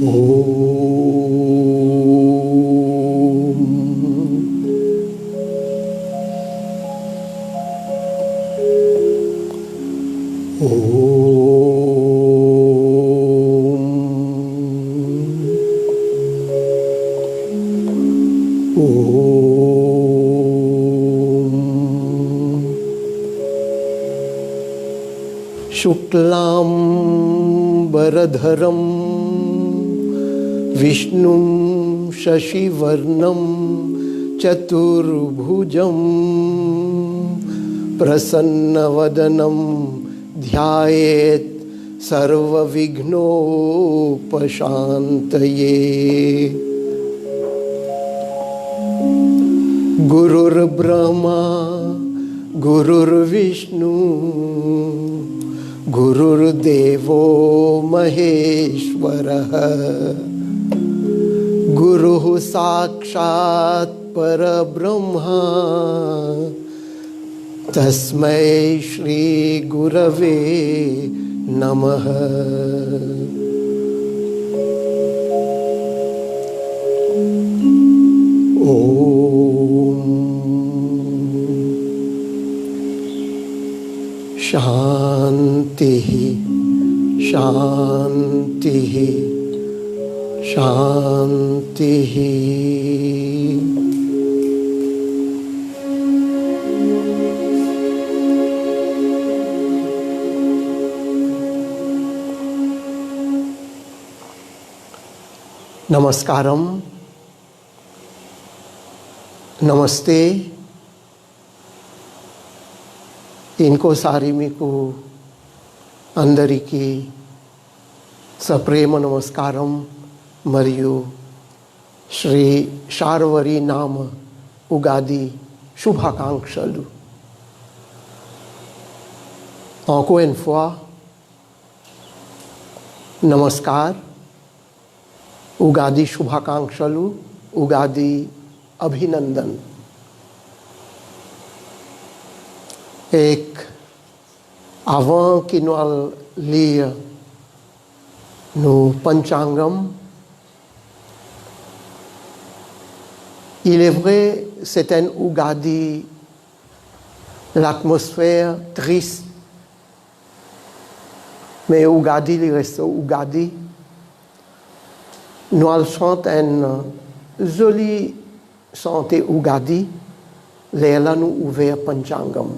शुक्लांबरधरं विष्णुं शशिवर्णं चतुर्भुजं प्रसन्नवदनं ध्यायेत् सर्वविघ्नोपशान्तये। गुरुर्ब्रह्मा गुरुर्विष्णु गुरुर्देवो महेश्वरः गुरुः साक्षात् परब्रह्मा तस्मै श्री गुरवे नमः। शांति शांति शांति। नमस्कारम, नमस्ते। ఇంకోసారి మీకు అందరికీ సప్రేమ నమస్కారం మరియు శ్రీ శార్వరి నామ ఉగాది శుభాకాంక్షలు. encore une fois, नमस्कार, उगादी शुभाकांक्षलु, उगादी अभिनंदन। एक avant que nous lions nos panchangam, il est vrai, c'est un Ugadi, l'atmosphère triste, mais Ugadi, il reste Ugadi. Nous chantons un joli chanté Ugadi, là nous ouvert panchangam.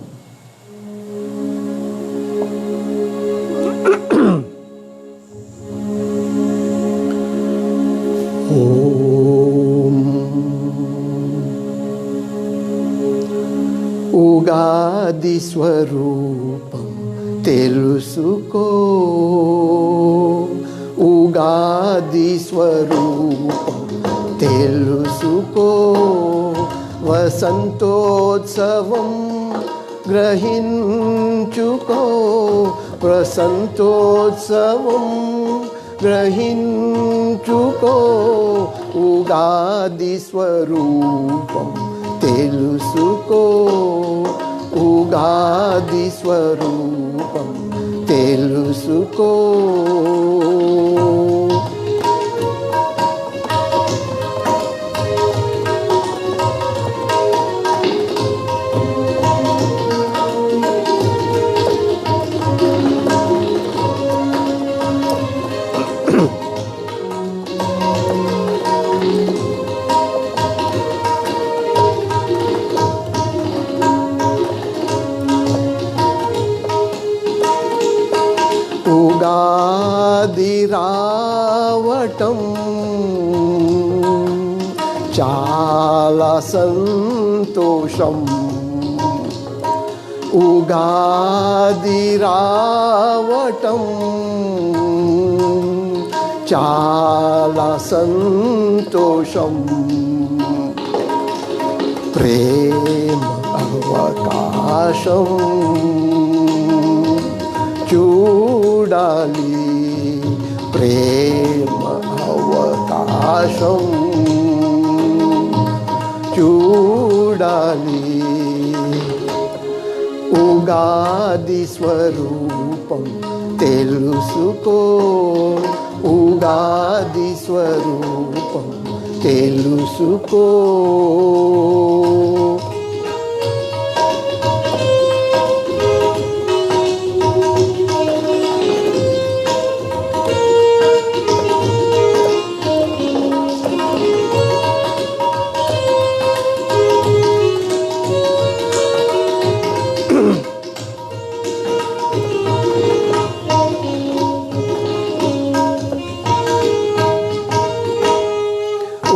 Ugadi स्वरूपम तेलुसुको, उगादि स्वरूपम तेलुसुको, वसंतोत्सवम ग्रहिंचुको, वसंतोत्सवम ग्रहिंचुको, उगादि स्वरूपम तेलुसुको, उगादि स्वरूपम तेलुसुको। उगादिरावटं चाला संतोषम्, उगादिरावटं चाला संतोषम्, प्रेम अवकाशम् चूडाली, प्रेम अवकाशं चूडाली, उगादि स्वरूपम तेलुसुको, उगादि ఉగాది స్వరూపం తెలుసుకో.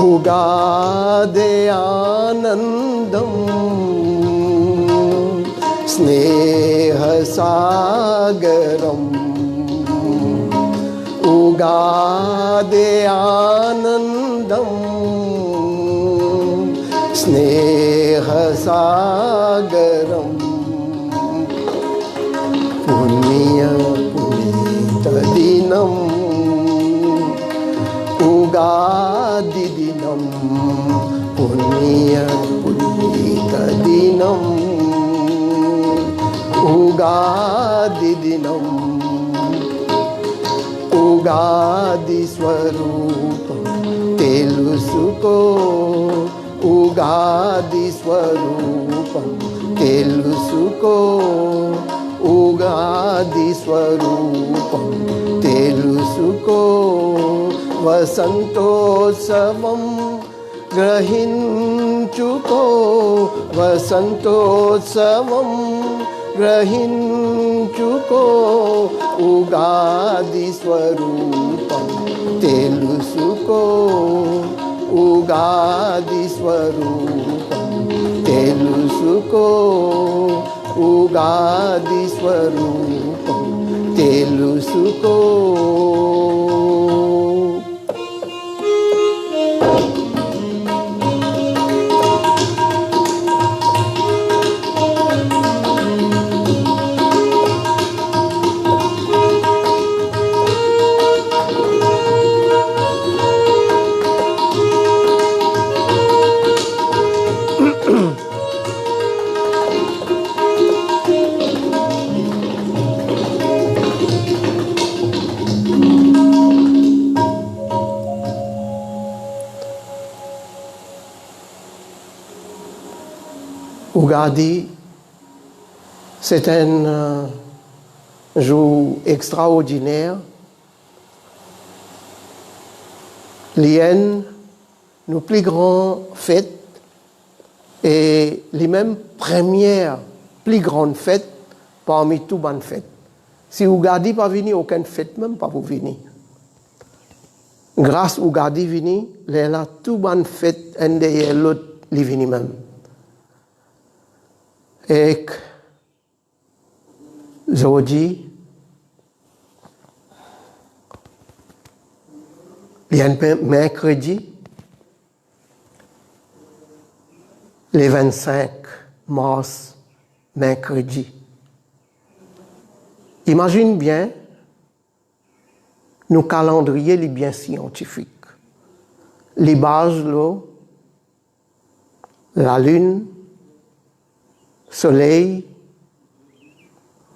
ఉగాది ఆనందం స్నేహ సాగరం. ఉగాది ఆనందం స్నేహ సాగరం. పుణ్య పునీత దినం ఉగాది దినం. పుణ్య పునీత దినం ఉగాది దినం. ఉగాది స్వరూపం తెలుసుకో. ఉగాది స్వరూపం తెలుసుకో. ఉగాది స్వరూపం తెలుసుకో. వసంతోత్సవం గ్రహించుకో. వసంతోత్సవం గ్రహించుకో. ఉగాది స్వరూపం తెలుసుకో. ఉగాది స్వరూపం తెలుసుకో. ఉగాది స్వరూపం తెలుసుకో. Ugadi, c'est un jour extraordinaire. L'IN, nos plus grandes fêtes et les mêmes premières plus grandes fêtes parmi toutes bonnes fêtes. Si Ugadi pas venu, aucune fête même pas vous venir. Grâce Ugadi vini, les là tout bonnes fêtes un derrière l'autre les vini même. Et aujourd'hui, il y a un mercredi, le 25 mars, mercredi. Imagine bien, nos calendriers les bien scientifiques. Les bases, la lune, soleil,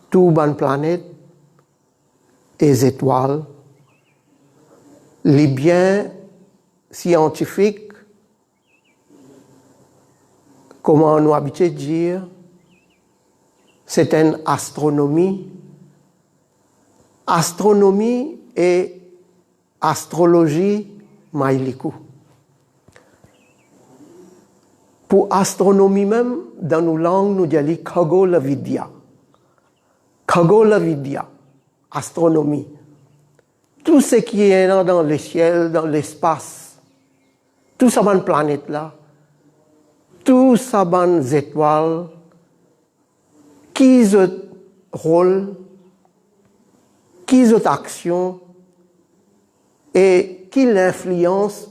tout bonne planète, les étoiles, les biens scientifiques, comment on a habitué de dire, c'est une astronomie. Astronomie et astrologie, maïlikou. Pour astronomie même, dans nos langues, nous disons Khagola Vidya. Khagola Vidya, astronomie. Tout ce qui est dans le ciel, dans l'espace, tout ça bonne planète là, tout ça bonne étoiles, qui ont rôle, qui ont action et qui l'influence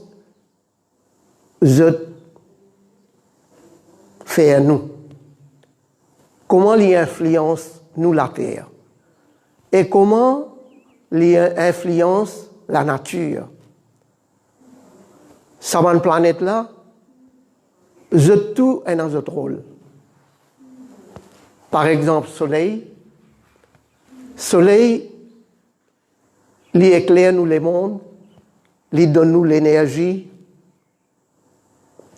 fait à nous. Comment il influence nous la Terre et comment il influence la nature. Cette planète là, tout est dans notre rôle. Par exemple, Soleil, il éclaire nous les mondes il donne nous l'énergie,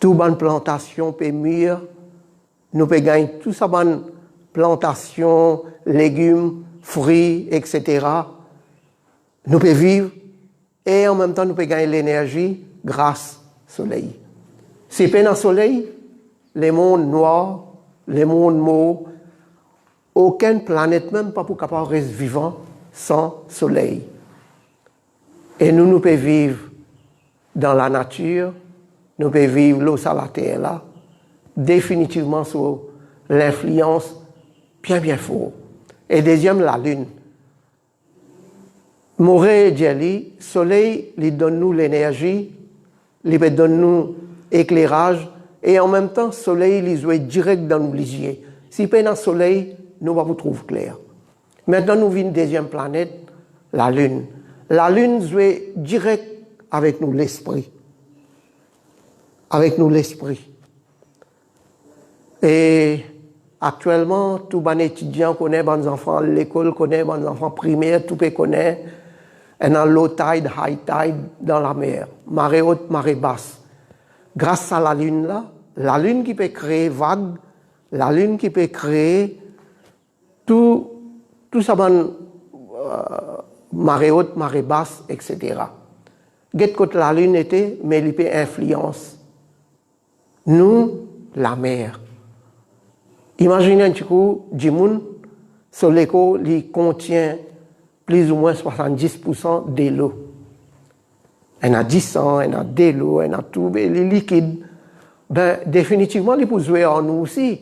toute bonne plantation peut mûrir, nous pouvons gagner tout ça bonne plantation, légumes, fruits, etc. Nous pouvons vivre et en même temps nous pouvons gagner l'énergie grâce au soleil. Si pas dans le soleil, les mondes noirs, les mondes morts, aucune planète même pas pour capable rester vivant sans soleil. Et nous pouvons vivre dans la nature, nous pouvons vivre l'eau sur la terre là, définitivement sous l'influence bien fort. Et deuxième, la lune. Moré Djeli, soleil, il donne nous l'énergie, il donne nous éclairage, et en même temps, soleil, il joue direct dans nos lisiers. Si pas dans le soleil, nous va vous trouver clair. Maintenant, nous vivons une deuxième planète, la lune. La lune joue direct avec nous l'esprit. Avec nous l'esprit. Et actuellement, tout bon étudiant connaît, bon enfants à l'école connaît, bon enfants primaires, tout le monde connaît. Et dans low tide, high tide dans la mer, marée haute, marée basse. Grâce à la lune là, la lune qui peut créer vagues, la lune qui peut créer tout ça bon marée haute, marée basse, etc. Get côté la lune était, mais il peut influence nous, la mer. Imaginez un petit coup, Jimoun, sur l'écho, il contient plus ou moins 70% de l'eau. Il y a 10 il y a de l'eau, il y a tout, les liquides. Ben, définitivement, il peut jouer en nous aussi.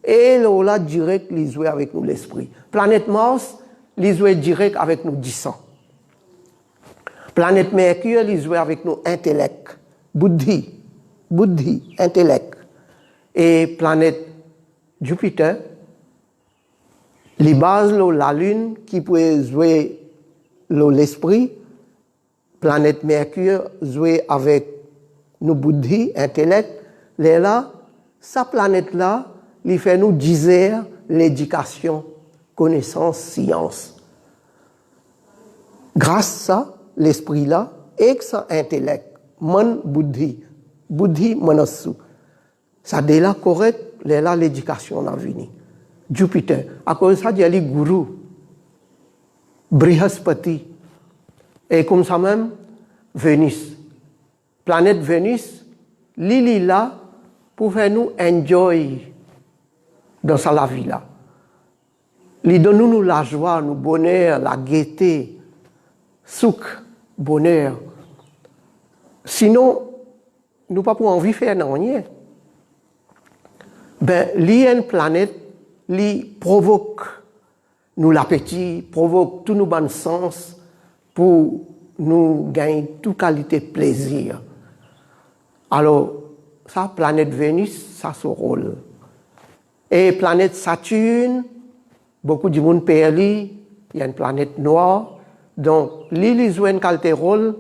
Et l'eau là, direct, il joue avec nous l'esprit. Planète Mars, il joue direct avec nous 10 ans. Planète Mercure, il joue avec nous intellect, buddhi, intellect. Et planète Jupiter, les bases, la Lune, qui peut jouer l'esprit, planète Mercure, jouer avec nos buddhi, intellect, là, sa planète-là, il fait nous diser l'éducation, connaissance, science. Grâce à ça, l'esprit-là, et ça intellect, mon buddhi manasu, ça dès là correct, là l'éducation a venu. Jupiter, à cause de ça, il y a les gourous, Brihaspati, et comme ça même, Vénus. Planète Vénus, l'île là, pour faire nous enjoy dans sa vie là. Il donne nous la joie, le bonheur, la gaieté, souk, bonheur. Sinon, nous pas pour envie de faire rien. Ben, il y a une planète qui provoque nous l'appétit, provoque tous nos bons sens pour nous gagner toute qualité de plaisir. Alors, ça, planète Vénus, ça son rôle. Et planète Saturne, beaucoup de monde perd, il y a une planète noire. Donc, l'île joue une qualité rôle.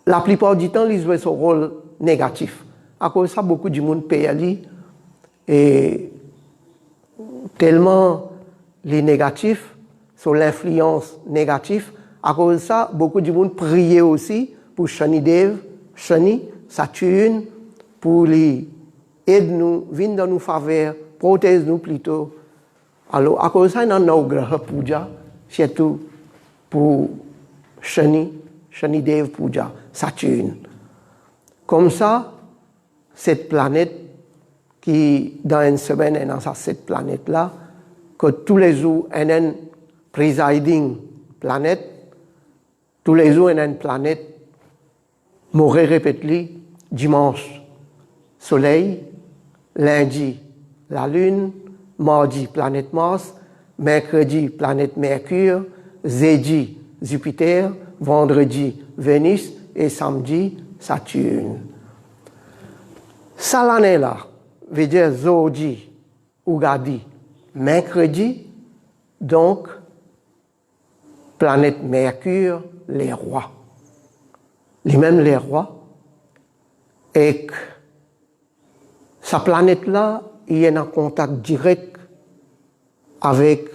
La plupart du temps, il joue son rôle négatif. À cause de ça, beaucoup de monde perd. Et tellement les négatifs, sur l'influence négative, à cause de ça, beaucoup de monde priait aussi pour Shanidev, Shani, Saturne, pour les aider nous, venir dans nos faveurs, protéger nous plutôt. Alors, à cause de ça, il y a un graha puja, surtout pour Shanidev puja, Saturne. Comme ça, cette planète qui, dans une semaine, est dans cette planète-là, que tous les jours, il y a une presiding planète, tous les jours, il y a une planète, m'aurait répété, dimanche, soleil, lundi, la lune, mardi, planète Mars, mercredi, planète Mercure, jeudi, Jupiter, vendredi, Vénus et samedi, Saturne. Ça l'année là, veut dire jeudi, Ugadi, mercredi, donc, planète Mercure, les rois. Les-mêmes les rois. Et que sa planète-là, il est en contact direct avec,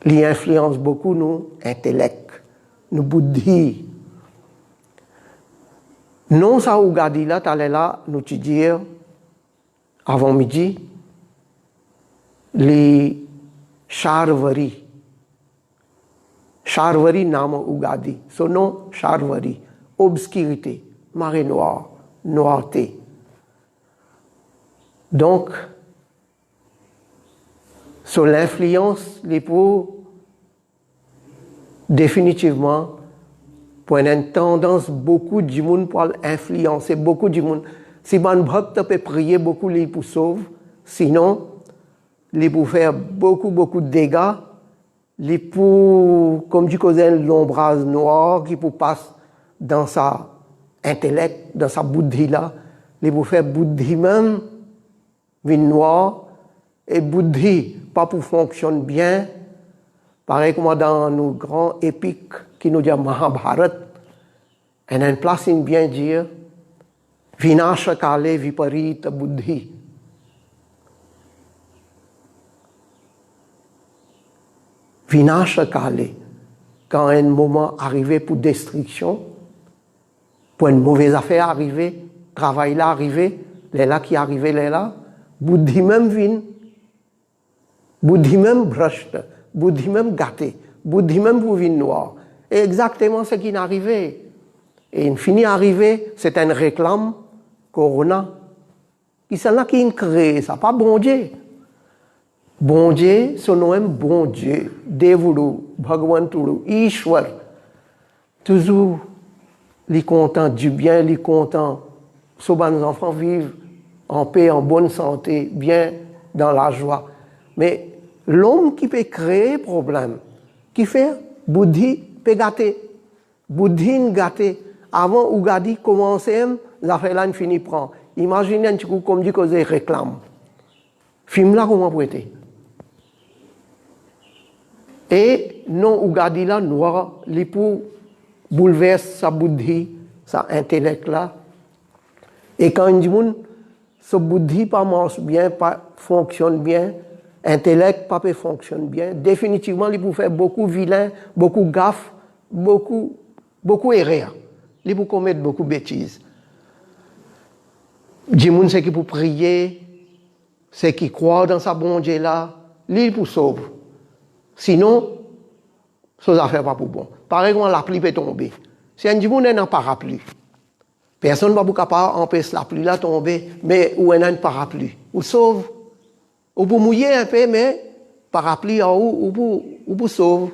il influence beaucoup nos intellects, nos buddhis, Non, ça, ou gadi là, t'allais là, nous te dire, avant midi, les charveries. Charverie naam Ugadi. Son nom, charverie. Obscurité, marée noire, noirté. Donc, sur l'influence, les pour définitivement, pour une tendance, beaucoup de monde pour influencer, beaucoup de monde. Si man bhakta peut prier beaucoup, les pour sauver, sinon, les pour faire beaucoup de dégâts, les pour, comme du côté l'ombrage noir qui pour passer dans sa intellect, dans sa bouddhi là, les pour faire bouddhi même, vie noire, et bouddhi, pas pour fonctionner bien, pareil comme dans nos grands épiques qui nous disent Mahabharat, et une place in bien dire, Vinasha kale viparita buddhi. Vinasha kale, quand un moment arrivé pour destruction, pour une mauvaise affaire arrivée, travail là arrivé, les là qui arrivé, les là, buddhi même vin, buddhi même brashta, buddhi même gâté, buddhi même pour vin noir. Et exactement ce qui est arrivé. Et une fini arrivé, c'est une réclame, corona. Qui c'est là qui crée, ça pas bon Dieu. Bon Dieu, son nom est bon Dieu, Devulu, Bhagavantulu, Ishwar. Toujours, les contents du bien, les contents. Souvent, nos enfants vivent en paix, en bonne santé, bien dans la joie. Mais l'homme qui peut créer problème, qui fait Bouddhi peut gâter. Bouddhi gâter. Avant Ugadi commencer, la fait là, fini prend. Imaginez un petit coup comme dit que c'est réclame. Film là, comment pour être? Et non Ugadi là, noir, les pour bouleverse sa Bouddhi, sa intellect là. Et quand il dit, ce Bouddhi pas marche bien, pas fonctionne bien, intellect pas fonctionne bien, définitivement, il peut faire beaucoup vilain, beaucoup gaffe, beaucoup erreur. Il peut commettre beaucoup de bêtises. Dimoun c'est qui pour prier, c'est qui croit dans sa bon Dieu là, il pour sauver. Sinon, ça ne fait pas pour bon. Par exemple, la pluie peut tomber. Si un dimoun est un parapluie, personne ne va pas capable d'empêcher la pluie là tomber, mais où est un parapluie, ou sauve, ou pour mouiller un peu, mais parapluie en haut, ou pour sauver,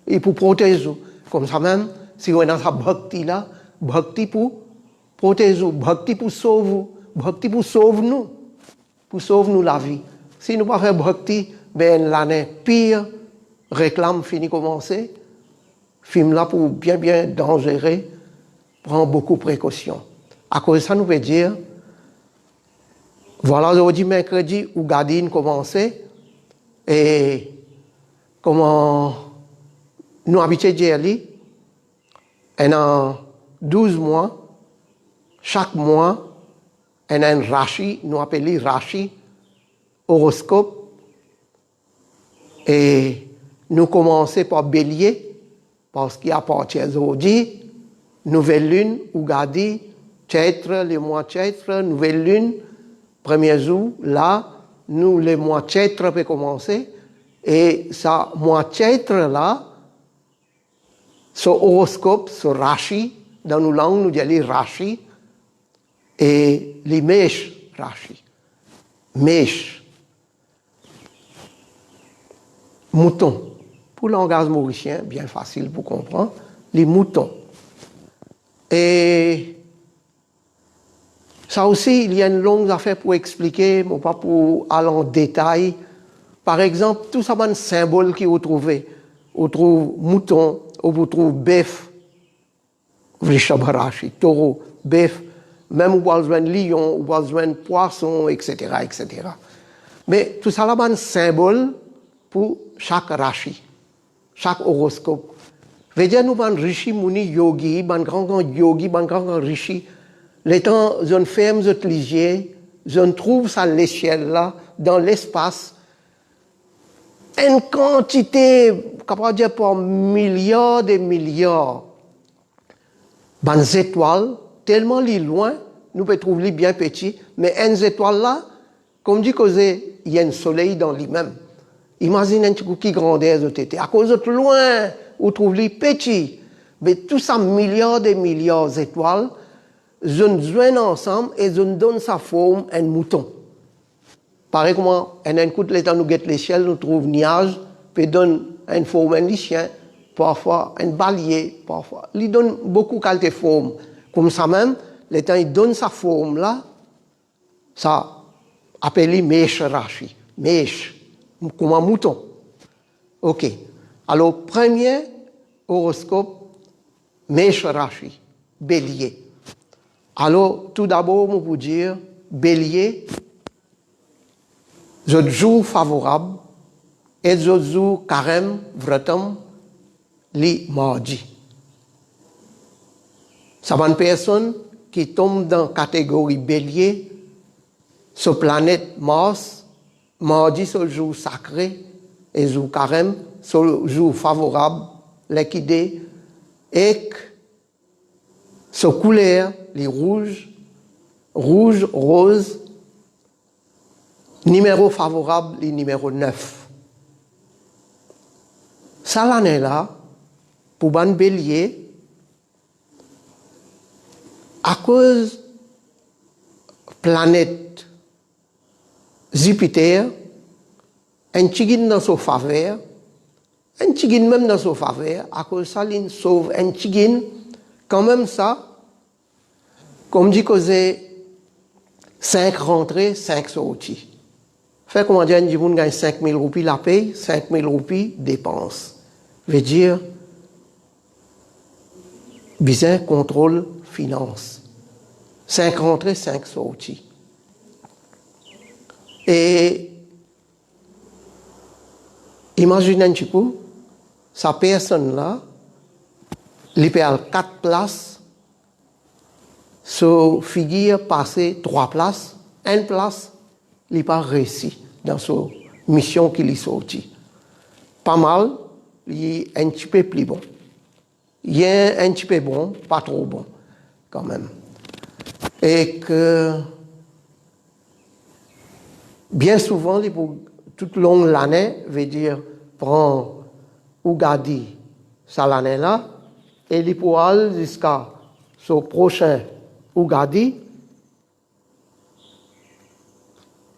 et pour protéger. Comme ça même, si on est dans sa bhakti là, bhakti pour protéger, bhakti pour sauver, bhakti pour sauver nous la vie. Si nous ne pas faire bhakti, ben l'année pire, réclame fini commencer, film là pour bien dangereux, prend beaucoup de précautions. À cause de ça, nous pouvons dire, voilà, aujourd'hui, mercredi, où Gadine commençait, et comment nous habituons Djerli, et dans 12 mois, chaque mois, il y a un Rashi, nous appelons Rashi, horoscope, et nous commençons par Bélier, parce qu'il y a partir aujourd'hui, nouvelle lune, Ugadi, Chaitra, le mois Chaitra, nouvelle lune, premier jour, là, nous, le mois Chaitra peut commencer, et ça, mois Chaitra là, ce horoscope, ce Rashi, dans nos langues, nous disons Rashi, et les mèches Rashi. Mèches. Moutons. Pour le langage mauricien, bien facile pour comprendre, les moutons. Et ça aussi, il y a une longue affaire pour expliquer, mais pas pour aller en détail. Par exemple, tout ça, c'est un symbole qui vous trouvez. Vous trouvez mouton, vous trouvez bœuf, Vrishabharashi, taureau, bœuf, même vous pouvez jouer lion, vous pouvez jouer poisson, etc., etc. Mais tout ça, c'est un symbole pour chaque rashi, chaque horoscope. Veut dire, nous, ban rishi, muni, yogi, ban grand yogi, ban grand rishi, les temps, je ferme, je lisier, je trouve ça l'échelle là, dans l'espace, une quantité, capable de dire par milliards et milliards, ban étoiles, tellement loin, nous pouvons trouver bien petit, mais une étoile là, comme dit il y a un soleil dans lui-même. Imaginez un petit coup qui grandeur de tété. À cause de loin, vous trouvez petit. Mais tout ça, milliards et milliards d'étoiles, je nous joignent ensemble et je nous donne sa forme un mouton. Pareil comme un coup de l'état, nous guette l'échelle, nous trouvons un nuage, puis donne une forme un chien, parfois un balier, parfois. Il donne beaucoup de qualité de forme. Comme ça même, l'état, il donne sa forme là, ça appelle mèche rachi. Mèche, comme un mouton. Ok. Alors, premier horoscope, mèche rachi, bélier. Alors, tout d'abord, on peut dire, bélier, je joue favorable et je joue carême, vratam, li mardi. Ça va une personne qui tombe dans la catégorie bélier, sur planète Mars, mardi, c'est le jour sacré, et le jour carême, c'est le jour favorable, l'équidé, et ce couleur, les rouges, rouge, rose, numéro favorable, les numéro 9. Ça l'année-là, pour ban bélier, à cause planète Jupiter, un tigine dans son faveur, un tigine même dans son faveur, à cause ça, il sauve un tigine, quand même ça, comme dit que c'est 5 rentrées, 5 sorties. Fait comment dire, un monde gagne 5 000 roupies la paye, 5 000 roupies dépense. Veut dire, bien contrôle finance. 5 rentrées, 5 sorties. Et imaginez un petit peu, sa personne-là, il perd 4 places, sa figure passer 3 places, 1 place, il n'a pas réussi dans sa mission qu'il est sorti. Pas mal, il est un petit peu plus bon. Il est un petit peu bon, pas trop bon, quand même. Et que, bien souvent, toute longue l'année, veut dire, prend ou garder ça l'année-là, et il peut aller jusqu'à son prochain ou garder,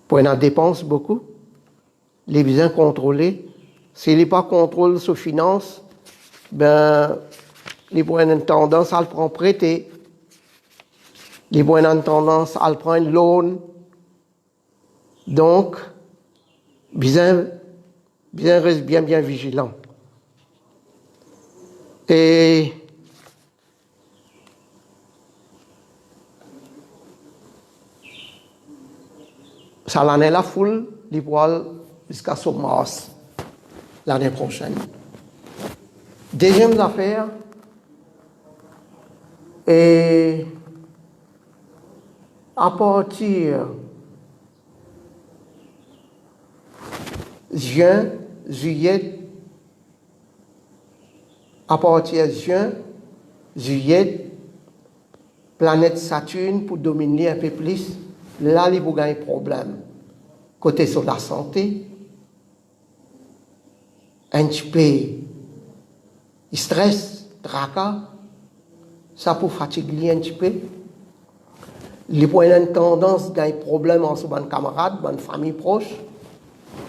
pour en dépense beaucoup, les bien contrôler. S'il n'est pas contrôlé ses finances, ben, il peut avoir une tendance à le prendre prêter. Il peut avoir une tendance à le prendre loan. Donc, reste bien vigilant. Et ça l'année la foule, il peut aller jusqu'à son mars l'année prochaine. Deuxième affaire, et à partir juin, juillet, à partir de juin, juillet, planète Saturne pour dominer un peu plus, là, il vous gagne problème. Côté sur la santé, un petit peu stress, tracas, ça peut fatiguer un petit peu. Les points de tendance gagnent problème en son camarade, bonne famille proche,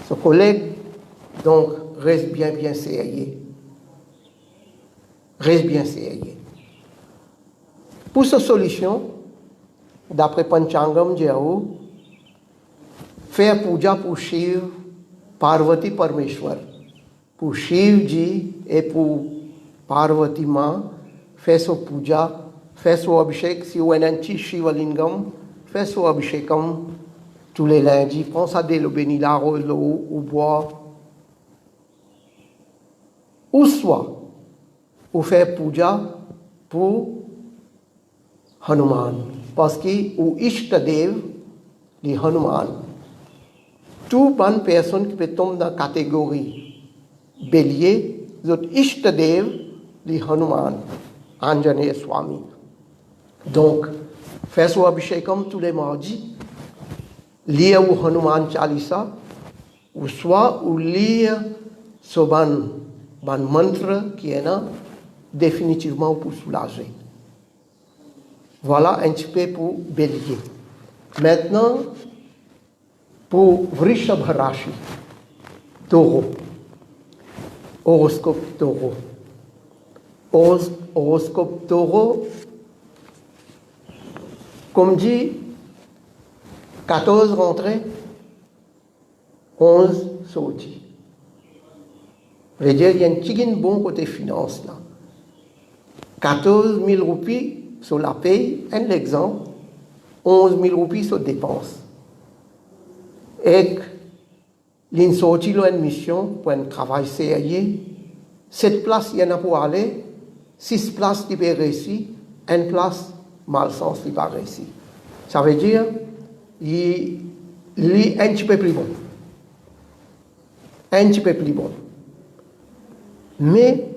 son collègue, donc reste bien sérieux. Reste bien sérieux. Pour cette solution, d'après Panchangam Jao, faire puja pour Shiv, Parvati Parmeshwar. Pour Shivji et pour Parvati Ma, faire son puja, faire son abhishek, si vous avez un petit Shivalingam, faire son abhishekam tous les lundis, prends ça dès le béni, l'arrose l'eau, ou boire. Ou soit, ou faire puja pour Hanuman. Parce que ou Ishtadev, les Hanuman. Toute bonne personne qui peut tomber dans la catégorie bélier, zot Ishtadev, les Hanuman, Anjaneya Swami. Donc, faire son abhishekam tous les mardis, lire ou Hanuman Chalisa, ou soit ou lire ce ban mantra qui est là, définitivement pour soulager. Voilà un petit peu pour Bélier. Maintenant, pour Vrishabha Rashi, Taureau, horoscope Taureau. Horoscope Taureau, comme dit, 14 rentrées, 11 sorties. Je veux dire, il y a un petit bon côté finance là. 14 000 roupies sur la paye, un exemple, 11 000 roupies sur dépenses. Et l'une sortie une mission pour un travail sérieux, 7 places il y en a pour aller, 6 places qui peuvent réussir, 1 place malsens qui va réussir. Ça veut dire, il est un petit peu plus bon. Un petit peu plus bon. Mais,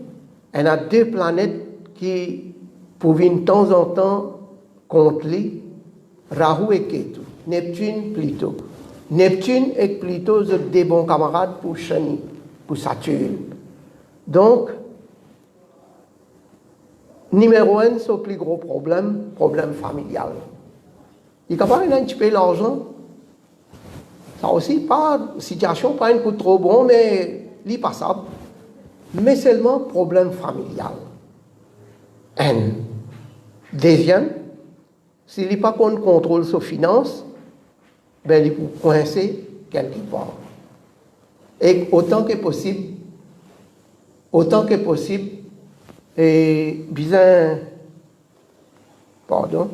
il y a 2 planètes qui, pour venir de temps en temps, contre lui, Rahu et Ketu. Neptune, Pluto. Neptune et Pluto sont des bons camarades pour Shani, pour Saturne. Donc, numéro 1, c'est le plus gros problème familial. Il a pas un petit peu l'argent. Ça aussi, pas situation, pas un coup trop bon, mais passable. Mais seulement problème familial. Un. Deuxième, s'il n'est pas qu'on contrôle ses finances, ben il peut coincer quelque part. Et autant que possible, et bien, pardon,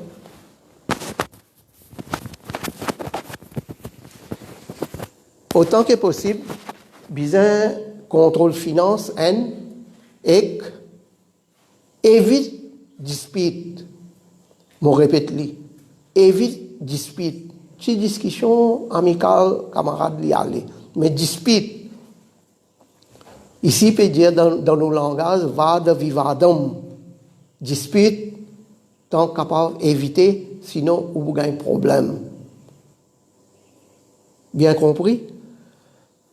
autant que possible, bien contrôle finance et évite dispute. Je répète, évite dispute. Si discussion amicale, camarade, l'y aller. Mais dispute. Ici, peut dire dans nos langages, vada vivadum. Dispute, tant capable d'éviter, sinon, vous avez un problème. Bien compris?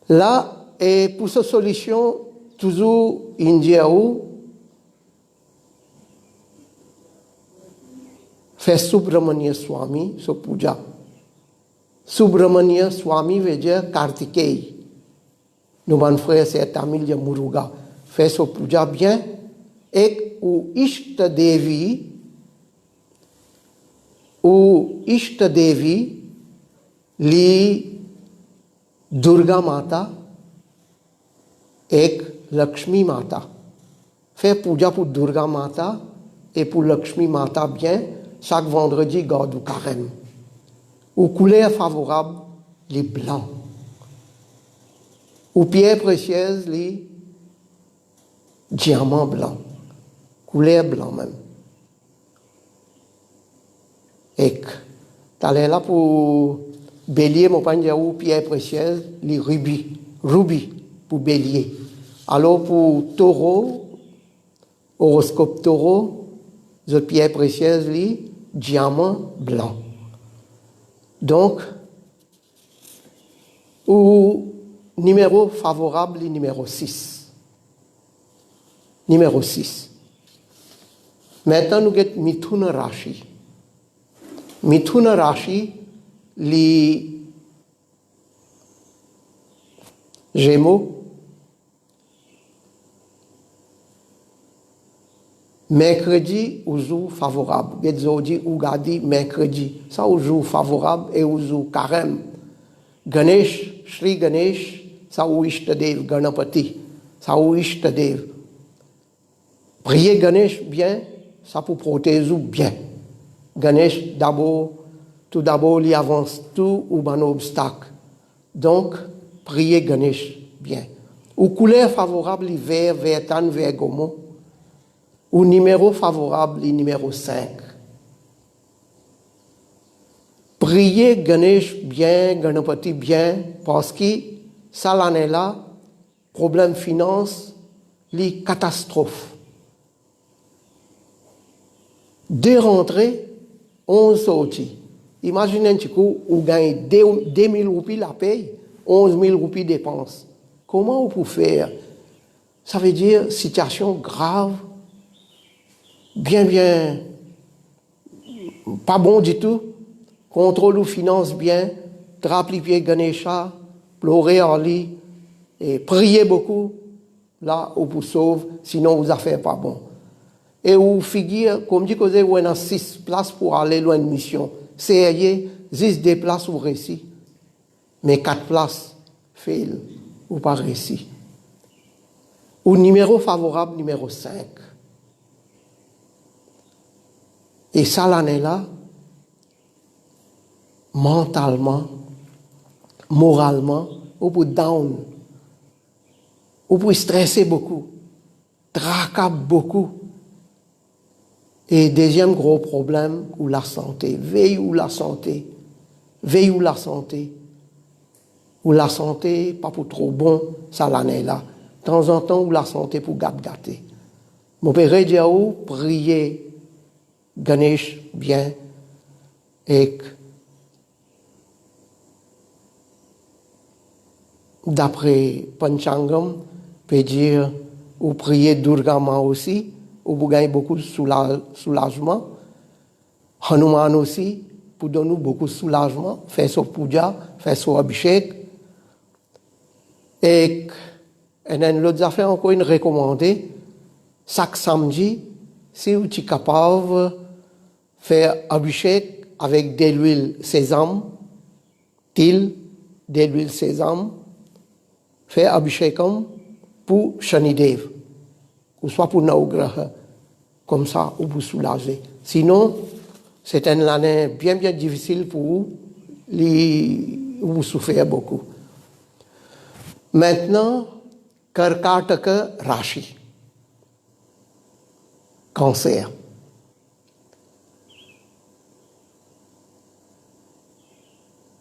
Là, et pour cette solution, toujours Indiaou, fait Subramania Swami, so puja. Subramania Swami veut dire Kartikei. Nos frères, c'est Tamil de Muruga. Fait so puja bien. Et ou Ishta Devi, li Durga Mata, et Lakshmi Mata. Fait puja pour Durga Mata et pour Lakshmi Mata bien, chaque vendredi, garde ou carême. Ou couleur favorable, les blancs. Ou pierre précieuse, les diamants blancs. Couleur blanc même. Et t'allais là pour bélier, mon panier ou pierre précieuse, les rubis. Rubis pour bélier. Alors pour taureau, horoscope taureau, les pierres précieuses, les diamants blancs. Donc, ou numéro favorable, le numéro 6. Numéro 6. Maintenant, nous avons Mithuna Rashi. Mithuna Rashi, les Gémeaux, mercredi, au jour favorable. Jeudi ou gadi, mercredi. Ça, au jour favorable et au jour carême. Ganesh, Shri Ganesh, ça, au Ishtadev, Ganapati. Ça, au Ishtadev. Prier Ganesh bien, ça pour protéger bien. Ganesh, tout d'abord, il avance tout ou un obstacle. Donc, prier Ganesh bien. Ou couleur favorable, vert, vertan, vert gomo. Ou numéro favorable, le numéro 5. Priez Ganesh bien, Ganapati bien, parce que ça l'année là, problème finance, les catastrophes. 2 rentrées, 11 sorties. Imaginez un petit coup, vous gagnez 2 000 roupies la paye, 11 000 roupies dépenses. Comment vous pouvez faire? Ça veut dire situation grave, bien, pas bon du tout. Contrôle ou finance bien, trappe les pieds Ganesha, pleurer en lit, et prier beaucoup. Là, on vous sauve, sinon vous affaires pas bon. Et vous figure, comme dit que vous avez 6 places pour aller loin de mission. C'est 10 places ou réussi. Mais 4 places, fail, ou pas réussi. Ou numéro favorable, numéro 5. Et ça, l'année-là, mentalement, moralement, on peut down. On peut stresser beaucoup, traquer beaucoup. Et deuxième gros problème, ou la santé. Veille ou la santé. Veille ou la santé. Ou la santé, pas pour trop bon, ça l'année-là. De temps en temps, ou la santé pour gâter. Mon père dit à vous, priez Ganesh bien. Et d'après Panchangam, peut dire, ou priez Durga Ma aussi, ou vous gagnez beaucoup de soulagement. Hanuman aussi, pour donner beaucoup de soulagement, faire son puja, faire son abhishek. Et l'autre affaire, encore une recommandée, chaque samedi, si vous êtes capable de faire abhishek avec de l'huile sésame, de l'huile sésame, faire abhishekam pour Shanidev, ou soit pour Naugraha, comme ça, ou vous soulager. Sinon, c'est une année bien difficile pour vous, vous souffrez beaucoup. Maintenant, Karkataka Rashi, cancer.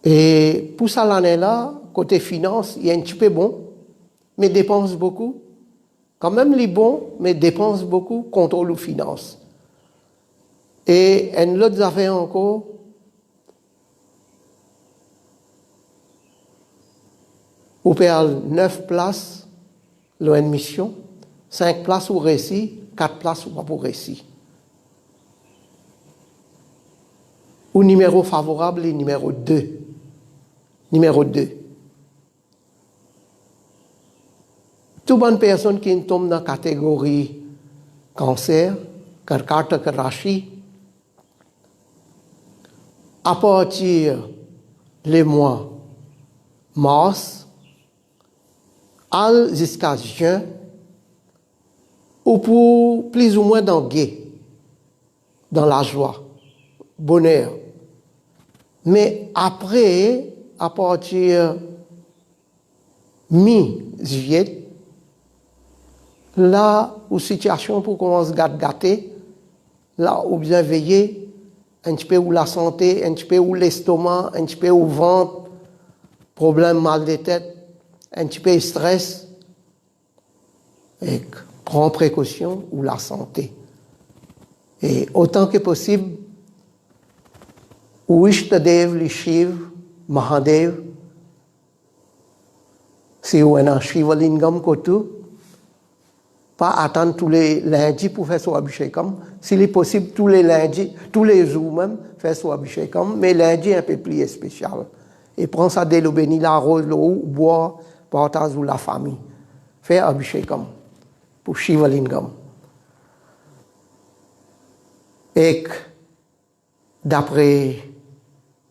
Et pour ça, l'année-là, côté finance, il y a un petit peu bon, mais dépense beaucoup. Quand même, les bons, mais dépense beaucoup, contrôle ou finance. Et une autre affaire encore, vous perdez 9 places, loin de mission, 5 places au récit, 4 places ou pas pour récit. Ou numéro favorable et numéro 2. Numéro 2. Toute bonne personne qui tombe dans la catégorie cancer, Karkataka Rashi, à partir les mois mars, jusqu'à juin, ou pour plus ou moins dans gay, dans la joie, bonheur. Mais après, à partir mi-juillet, là où situation pour commencer à gâter, là où bien veiller, un petit peu où la santé, un petit peu où l'estomac, un petit peu où le ventre, problème mal de tête, un petit peu de stress, et prends précaution ou la santé. Et autant que possible, Ishtadev, le Shiv, Mahadev, si vous avez un Shivalingam kotu, pas attendre tous les lundis pour faire son abhishekam. S'il est possible, tous les lundis, tous les jours même, faire son abhishekam, mais lundi un peu plus spécial. Et prends ça dès le béni, la rose, l'eau, boire, partage ou la famille. Faire abhishekam pour Shivalingam. Et d'après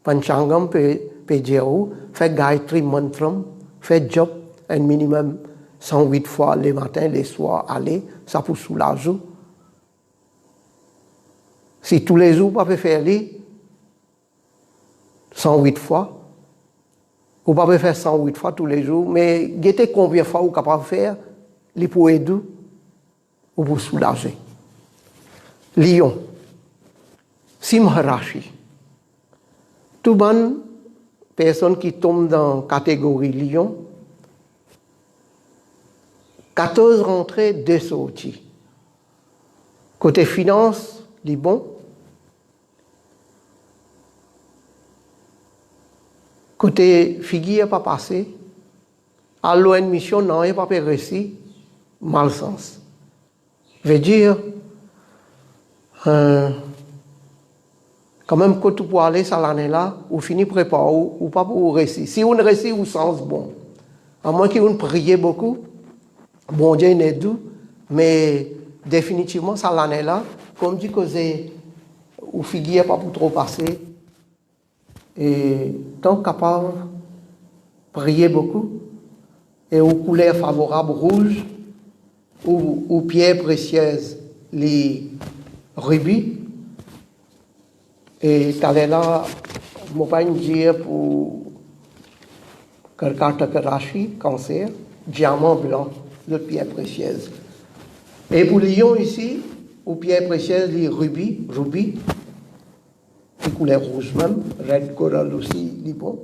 Panchangam, peut dire, faire Gayatri Mantram, faire job, un minimum 108 fois les matins, les soirs, aller, ça pour soulager. Si tous les jours, vous pouvez faire 108 fois, vous pouvez faire 108 fois tous les jours, mais guettez combien de fois vous êtes capable de faire, les pour aider, ou pour soulager. Lion, Simharashi. Tout bonne personne qui tombe dans la catégorie lion, 14 rentrées, 2 sorties. Côté finance, les bons. Côté figuier pas passé, à l'ON mission n'a pas réussi, malsens. Veut dire, quand même, quand tu peux aller ça l'année là, ou finit préparer, ou pas pour réussir. Si on réussit, ou sens bon. À moins qu'on prie beaucoup, bon Dieu n'est doux, mais définitivement, ça l'année là, comme dit que c'est, ou figuier pas pour trop passer, et tant capable, prier beaucoup, et aux couleurs favorables rouges, ou pierres précieuses, les rubis, et t'allais là, je ne peux pas dire pour Karkataka Rashi, cancer, diamant blanc, de pierres précieuses. Et pour Lyon ici, aux pierres précieuses, les rubis, les couleurs rouges même, red coral aussi, les bons,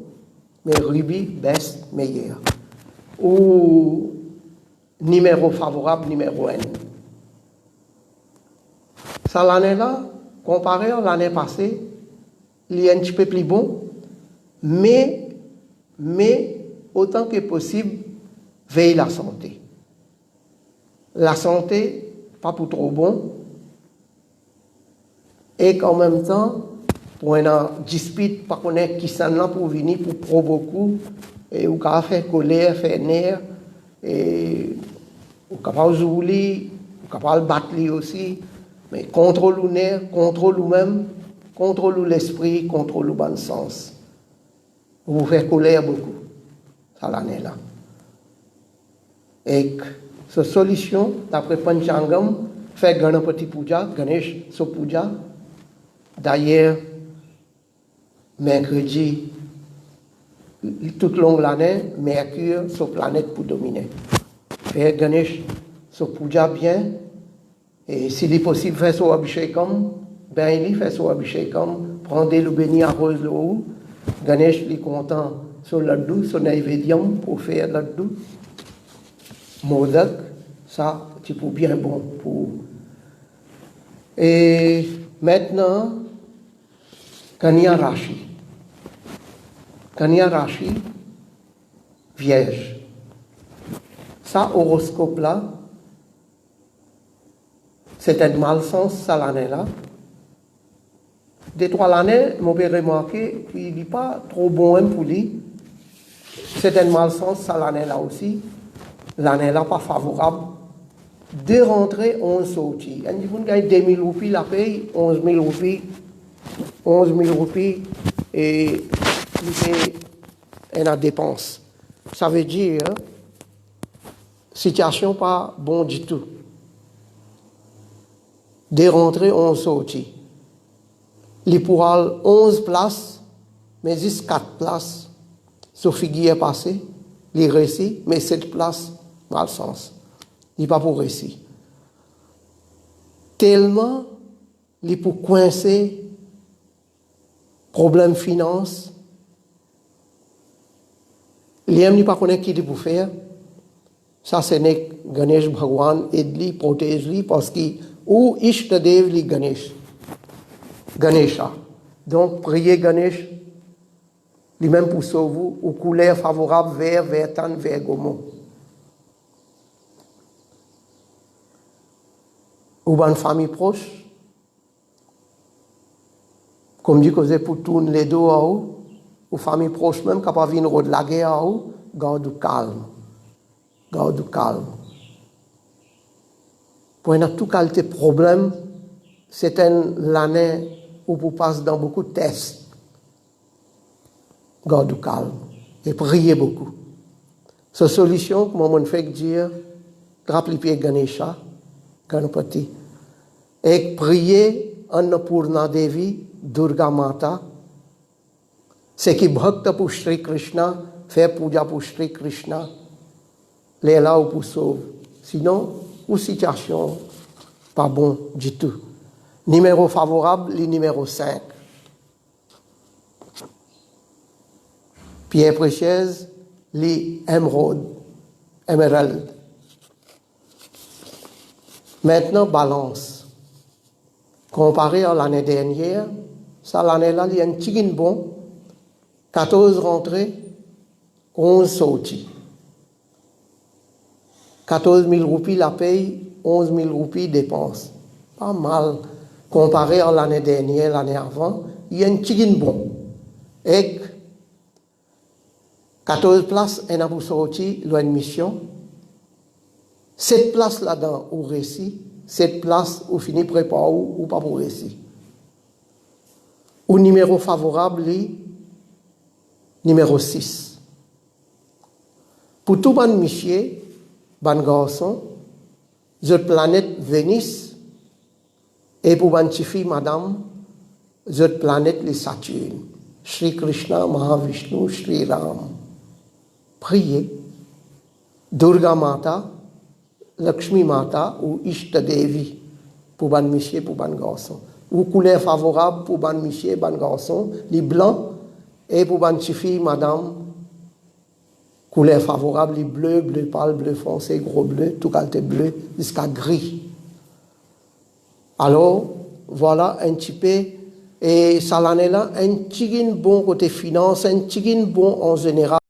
mais rubis, best, meilleur. Ou numéro favorable, numéro N. Ça, l'année-là, comparé à l'année passée, il est un petit peu plus bon, mais autant que possible, veille la santé. La santé, pas pour trop bon, et qu'en même temps, pour une dispute, pas connaître qui s'en a pour venir, pour provoquer, et ou qu'à faire colère, faire nerf, et ou capable de jouer, ou capable de battre aussi, mais contrôle le nerf, contrôle nous-mêmes, contrôle l'esprit, contrôle le bon sens. Vous faire colère beaucoup, ça l'année là. Et cette solution, d'après Panchangam, fait Ganapati Puja, Ganesh so Puja. D'ailleurs, mercredi, toute longue l'année, Mercure, sur planète pour dominer. Faire Ganesh so Puja bien, et s'il est possible, faire son Abhishekam, ben il fait son Abhishekam, prendre le béni arrose le haut. Ganesh est content sur l'adou, son Naivedyam pour faire l'adou. Modak, ça, tu peux bien bon pour. Et maintenant, Kanya Rashi. Kanya Rashi, Vierge. Ça, horoscope là, c'est un malsens, ça l'année là. Des 3 l'année, je peux remarquer qu'il n'est pas trop bon pour lui. C'est un malsens, ça l'année là aussi. L'année là, pas favorable. De rentrer, on sortit. On dit qu'on gagne 2 000 roupies, la paye, 11 000 roupies. 11 000 roupies et la dépense. Ça veut dire, situation pas bon du tout. De rentrer, on sortit. Les pourral 11 places, mais juste 4 places. Sophie Guy est passé, les récits, mais 7 places, malsens. Il n'est pas pour récit. Tellement, il est pour coincer, problème finance, il n'est pas connaître qui est pour faire. Ça, c'est n'est Ganesh Bhagwan, aide-lui, protège-lui, parce qu'il ou Ishtadev li Ganesha. Donc, priez Ganesh, lui-même pour sauver, ou couleur favorable vers Tan, vers Gomo. Ou une famille proche, comme dit que c'est pour tourner les dos à vous, ou famille proche même, capable de venir de la guerre à vous, garde du calme. Garde du calme. Pour une toute qualité de problème, c'est l'année où vous passez dans beaucoup de tests. Garde du calme. Et priez beaucoup. Cette solution, comme on fait dire, rappelez pied Ganesha, Ganapati. Et priez Annapurna Devi, Durga Mata. C'est qui bhakta pour Shri Krishna, fait puja pour Shri Krishna, les là ou pour sauver. Sinon, ou situation pas bon du tout. Numéro favorable, le numéro 5. Pierre précieuse, les émeraude. Maintenant, balance. Comparé à l'année dernière, ça l'année là, il y a un petit bon, 14 rentrées, 11 sorties. 14 000 roupies la paye, 11 000 roupies dépenses. Pas mal. Comparé à l'année dernière, l'année avant, il y a un petit bon. Et 14 places, on a pour sortir l'admission. 7 places là-dedans au récit, 7 places au fini préparé ou pas pour récit. Au numéro favorable, numéro 6. Pour tout ban monsieur, ban garçon, je planète Vénus, et pour ban fille, madame, je planète les Saturne. Shri Krishna, Mahavishnu, Shri Ram. Priez. Durga Mata, Lakshmi Mata ou Ishta Devi pour ban monsieur, pour ban garçon. Ou couleur favorable pour ban monsieur, ban garçon, les blancs, et pour ban fille, madame, couleur favorable, les bleus, bleu pâle, bleu foncé, gros bleu, tout qualité bleu, jusqu'à gris. Alors, voilà un petit peu, et ça l'année là, un petit bon côté finance, un petit bon en général.